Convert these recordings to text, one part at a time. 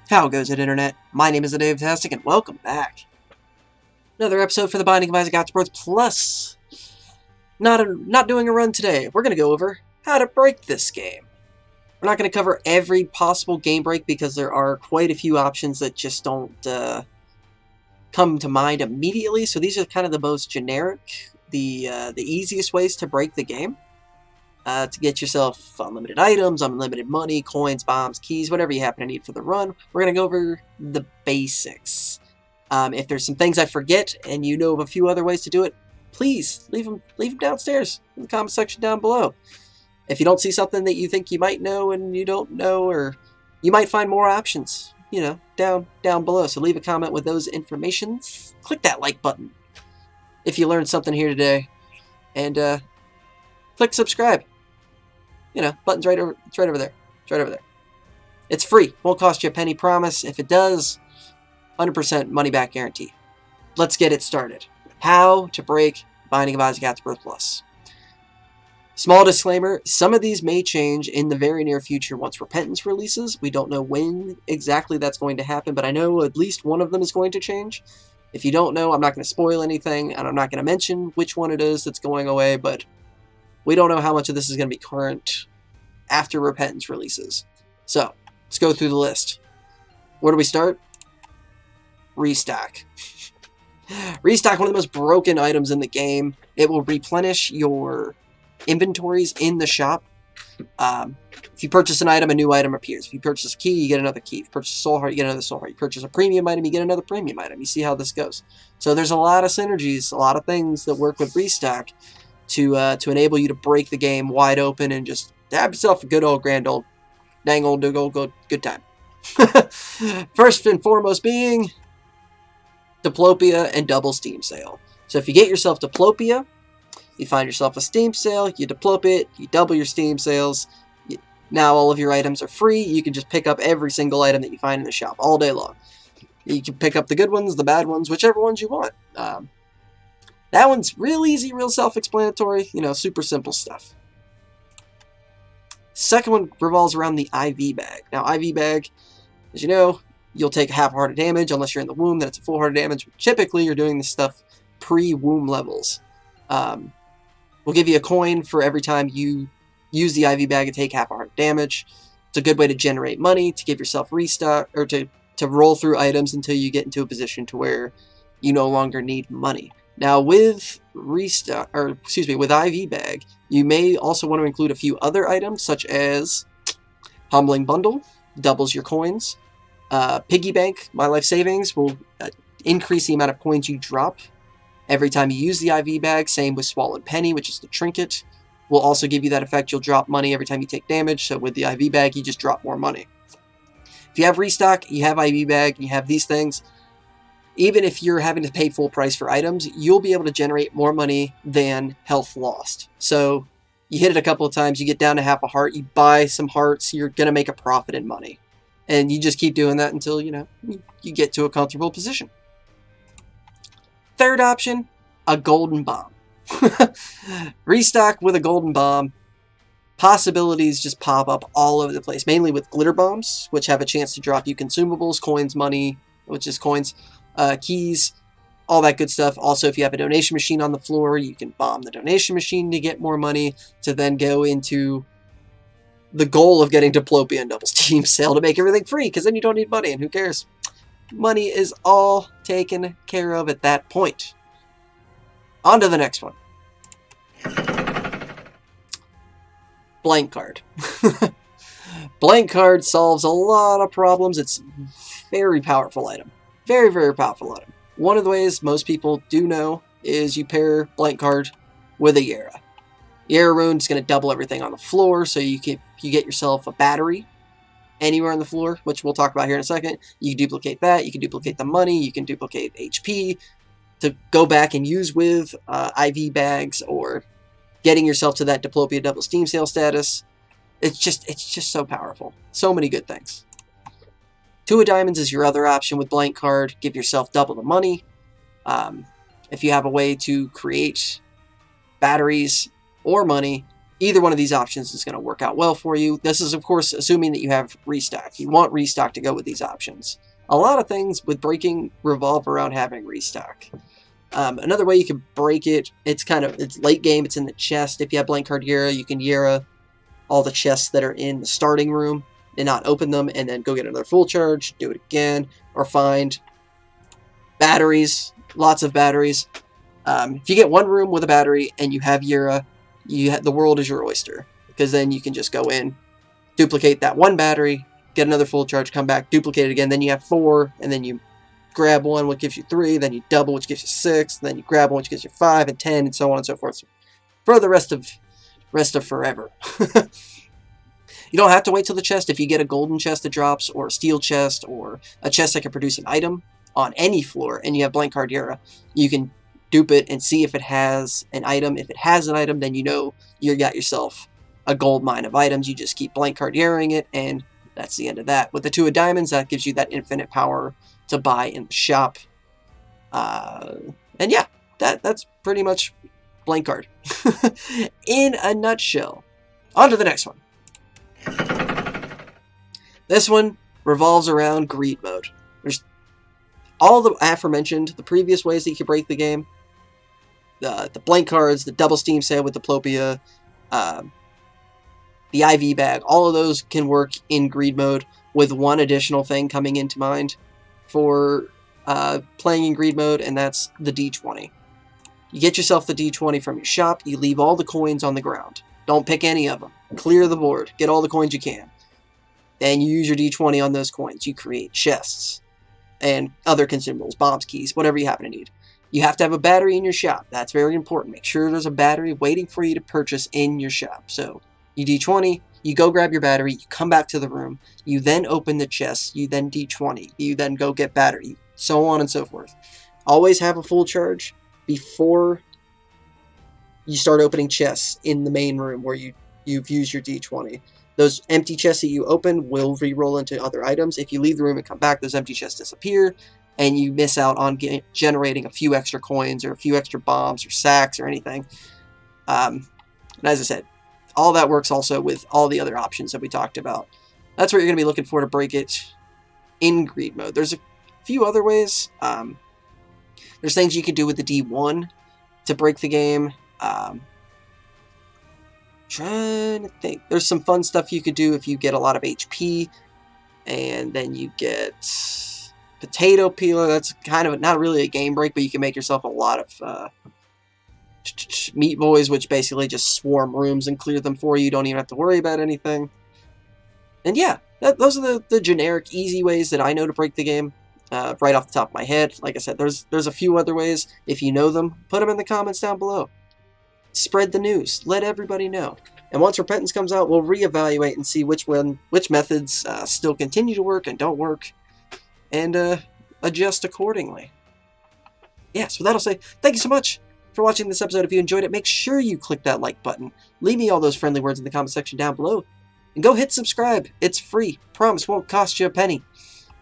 How goes it, Internet? My name is Dave Tastic, and welcome back. Another episode for the Binding of Isaac Afterbirth Plus. Not doing a run today. We're going to go over how to break this game. We're not going to cover every possible game break because there are quite a few options that just don't come to mind immediately. So these are kind of the most generic, the easiest ways to break the game. To get yourself unlimited items, unlimited money, coins, bombs, keys, whatever you happen to need for the run. We're going to go over the basics. If there's some things I forget and you know of a few other ways to do it, please leave them downstairs in the comment section down below. If you don't see something that you think you might know and you don't know, or you might find more options, down below. So leave a comment with those informations. Click that like button if you learned something here today, and click subscribe. Button's right over. It's right over there. It's right over there. It's free. Won't cost you a penny, promise. If it does, 100% money back guarantee. Let's get it started. How to break Binding of Isaac Afterbirth Plus. Small disclaimer, some of these may change in the very near future once Repentance releases. We don't know when exactly that's going to happen, but I know at least one of them is going to change. If you don't know, I'm not going to spoil anything, and I'm not going to mention which one it is that's going away, but we don't know how much of this is going to be current after Repentance releases. So, let's go through the list. Where do we start? Restack. Restack, one of the most broken items in the game. It will replenish your inventories in the shop. If you purchase an item, a new item appears. If you purchase a key, you get another key. If you purchase a soul heart, you get another soul heart. You purchase a premium item, you get another premium item. You see how this goes. So there's a lot of synergies, a lot of things that work with Restack to enable you to break the game wide open and just have yourself a good old grand old dang old good time. First and foremost being Diplopia and double Steam Sale. So if you get yourself Diplopia, you find yourself a Steam Sale, you Diplop it, you double your Steam Sales. Now all of your items are free. You can just pick up every single item that you find in the shop all day long. You can pick up the good ones, the bad ones, whichever ones you want. That one's real easy, real self-explanatory, super simple stuff. Second one revolves around the IV bag. Now, IV bag, as you know, you'll take half-hearted damage. Unless you're in the womb, then it's a full-hearted damage. Typically, you're doing this stuff pre-womb levels. We'll give you a coin for every time you use the IV bag and take half-hearted damage. It's a good way to generate money, to give yourself restock, or to roll through items until you get into a position to where you no longer need money. Now, with with IV bag, you may also want to include a few other items, such as Humbling Bundle, doubles your coins. Piggy Bank, My Life Savings, will increase the amount of coins you drop every time you use the IV bag. Same with Swallowed Penny, which is the trinket. Will also give you that effect. You'll drop money every time you take damage, so with the IV bag, you just drop more money. If you have Restock, you have IV bag, you have these things, even if you're having to pay full price for items, you'll be able to generate more money than health lost. So you hit it a couple of times, you get down to half a heart, you buy some hearts, you're going to make a profit in money. And you just keep doing that until, you get to a comfortable position. Third option, a golden bomb. Restock with a golden bomb. Possibilities just pop up all over the place, mainly with glitter bombs, which have a chance to drop you consumables, coins, money, which is coins, keys, all that good stuff. Also, if you have a donation machine on the floor, you can bomb the donation machine to get more money, to then go into the goal of getting Diplopia and double Steam Sale to make everything free, because then you don't need money, and who cares? Money is all taken care of at that point. On to the next one. Blank card. Blank card solves a lot of problems. It's a very powerful item. Very, very powerful item. One of the ways most people do know is you pair blank card with a Yara. Yara rune is going to double everything on the floor, so you get yourself a battery anywhere on the floor, which we'll talk about here in a second. You can duplicate that. You can duplicate the money. You can duplicate HP to go back and use with IV bags, or getting yourself to that Diplopia double Steam Sale status. It's just so powerful. So many good things. 2 of Diamonds is your other option with blank card. Give yourself double the money. If you have a way to create batteries or money, either one of these options is going to work out well for you. This is, of course, assuming that you have Restock. You want Restock to go with these options. A lot of things with breaking revolve around having Restock. Another way you can break it, it's late game, it's in the chest. If you have blank card Yera, you can Yera all the chests that are in the starting room and not open them, and then go get another full charge, do it again, or find batteries, lots of batteries. If you get one room with a battery and you have Yera, the world is your oyster, because then you can just go in, duplicate that one battery, get another full charge, come back, duplicate it again, then you have 4, and then you grab one, which gives you 3, then you double, which gives you 6, then you grab one, which gives you 5 and 10, and so on and so forth, for the rest of forever. You don't have to wait till the chest. If you get a golden chest that drops, or a steel chest, or a chest that can produce an item on any floor, and you have blank card Yera, you can dupe it and see if it has an item. If it has an item, then you know you got yourself a gold mine of items. You just keep blank card Yeraing it, and that's the end of that. With the 2 of diamonds, that gives you that infinite power to buy in the shop. And yeah, that's pretty much blank card in a nutshell. On to the next one. This one revolves around greed mode. There's all the aforementioned, the previous ways that you can break the game. The blank cards, the double steam sale with Diplopia, the IV bag, all of those can work in greed mode, with one additional thing coming into mind for playing in greed mode, and that's the D20. You get yourself the D20 from your shop, you leave all the coins on the ground. Don't pick any of them. Clear the board. Get all the coins you can. Then you use your D20 on those coins. You create chests and other consumables, bombs, keys, whatever you happen to need. You have to have a battery in your shop. That's very important. Make sure there's a battery waiting for you to purchase in your shop. So you D20, you go grab your battery, you come back to the room, you then open the chest, you then D20, you then go get battery, so on and so forth. Always have a full charge before you start opening chests in the main room where you've used your D20. Those empty chests that you open will re-roll into other items. If you leave the room and come back, those empty chests disappear, and you miss out on generating a few extra coins or a few extra bombs or sacks or anything. And as I said, all that works also with all the other options that we talked about. That's what you're going to be looking for to break it in greed mode. There's a few other ways. There's things you can do with the D1 to break the game. Trying to think. There's some fun stuff you could do if you get a lot of HP, and then you get potato peeler. That's kind of not really a game break, but you can make yourself a lot of meat boys, which basically just swarm rooms and clear them for you. You don't even have to worry about anything. And yeah, those are the generic, easy ways that I know to break the game. Right off the top of my head. Like I said, there's a few other ways. If you know them, put them in the comments down below. Spread the news. Let everybody know. And once Repentance comes out, we'll reevaluate and see which methods still continue to work and don't work, and adjust accordingly. Yeah, so that'll say thank you so much for watching this episode. If you enjoyed it, make sure you click that like button. Leave me all those friendly words in the comment section down below. And go hit subscribe. It's free. Promise won't cost you a penny.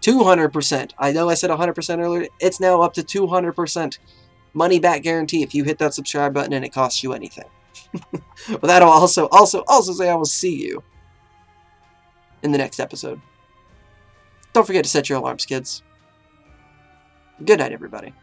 200%. I know I said 100% earlier. It's now up to 200%. Money back guarantee if you hit that subscribe button and it costs you anything. But that'll also say I will see you in the next episode. Don't forget to set your alarms, kids. Good night, everybody.